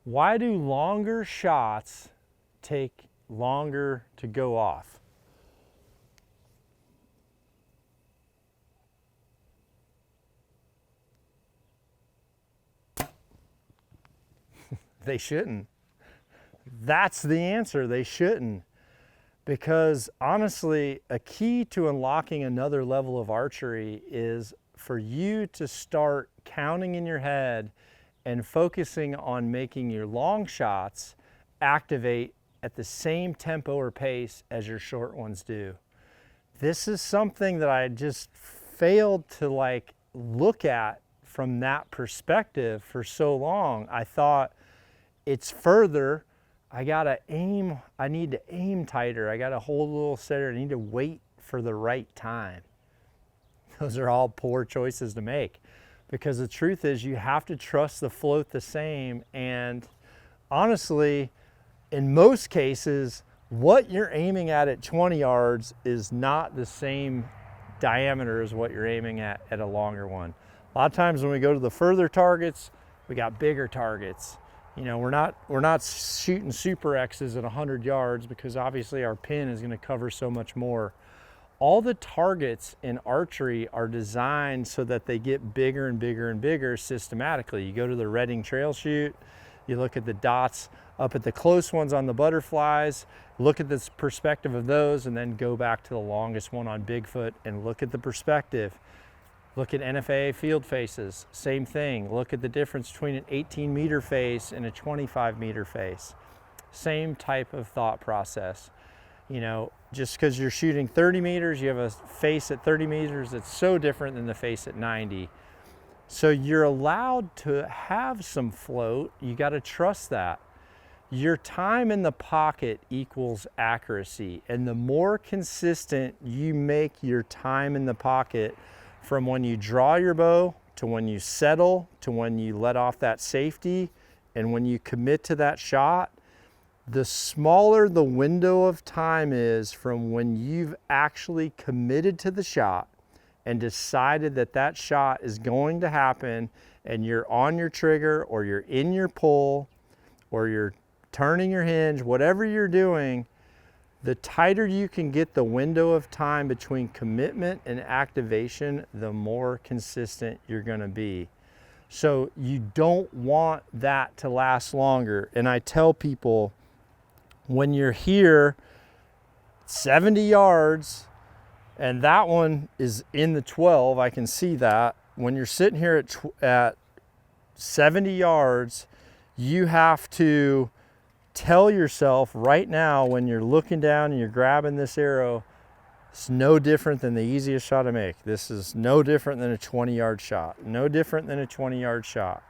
Why do longer shots take longer to go off? They shouldn't. That's the answer, they shouldn't. Because honestly, a key to unlocking another level of archery is for you to start counting in your head and focusing on making your long shots activate at the same tempo or pace as your short ones do. This is something that I just failed to look at from that perspective for so long. I thought it's further, I gotta aim, I need to aim tighter, I gotta hold a little steadier, I need to wait for the right time. Those are all poor choices to make, because the truth is you have to trust the float the same, and honestly, in most cases, what you're aiming at 20 yards is not the same diameter as what you're aiming at a longer one. A lot of times when we go to the further targets, we got bigger targets. You know, we're not shooting super X's at 100 yards because obviously our pin is going to cover so much more. All the targets in archery are designed so that they get bigger and bigger and bigger systematically. You go to the Redding trail shoot, you look at the dots up at the close ones on the butterflies, look at this perspective of those, and then go back to the longest one on Bigfoot and look at the perspective. Look at NFAA field faces, same thing. Look at the difference between an 18-meter face and a 25-meter face. Same type of thought process. You know, just because you're shooting 30 meters, you have a face at 30 meters that's so different than the face at 90. So you're allowed to have some float. You got to trust that. Your time in the pocket equals accuracy, and the more consistent you make your time in the pocket, from when you draw your bow to when you settle to when you let off that safety and when you commit to that shot, the smaller the window of time is from when you've actually committed to the shot and decided that that shot is going to happen, and you're on your trigger or you're in your pull or you're turning your hinge, whatever you're doing, the tighter you can get the window of time between commitment and activation, the more consistent you're going to be. So you don't want that to last longer. And I tell people, when you're here 70 yards and that one is in the 12, I can see that. When you're sitting here at 70 yards, you have to tell yourself right now, when you're looking down and you're grabbing this arrow, it's no different than the easiest shot to make. This is no different than a 20-yard shot. No different than a 20-yard shot.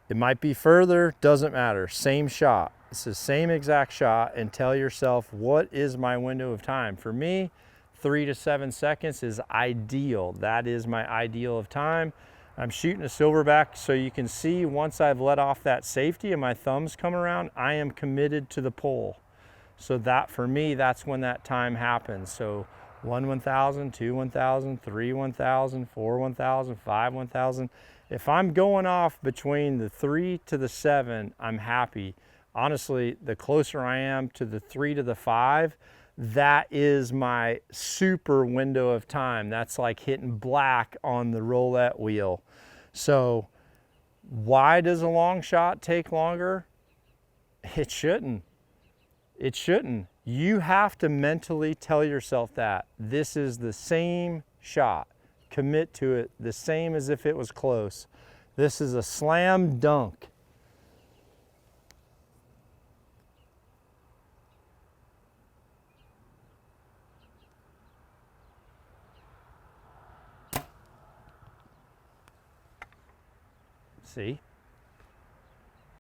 It might be further, doesn't matter. Same shot. It's the same exact shot, and tell yourself, what is my window of time? For me, 3 to 7 seconds is ideal. That is my ideal of time. I'm shooting a silverback, so you can see once I've let off that safety and my thumbs come around, I am committed to the pull. So that, for me, that's when that time happens. So 1 1000, 2 1000, 3 1000, 4 1000, 5 1000. If I'm going off between the 3 to the 7, I'm happy. Honestly, the closer I am to the 3 to the 5, that is my super window of time. That's like hitting black on the roulette wheel. So why does a long shot take longer? It shouldn't. It shouldn't. You have to mentally tell yourself that this is the same shot. Commit to it the same as if it was close. This is a slam dunk. See?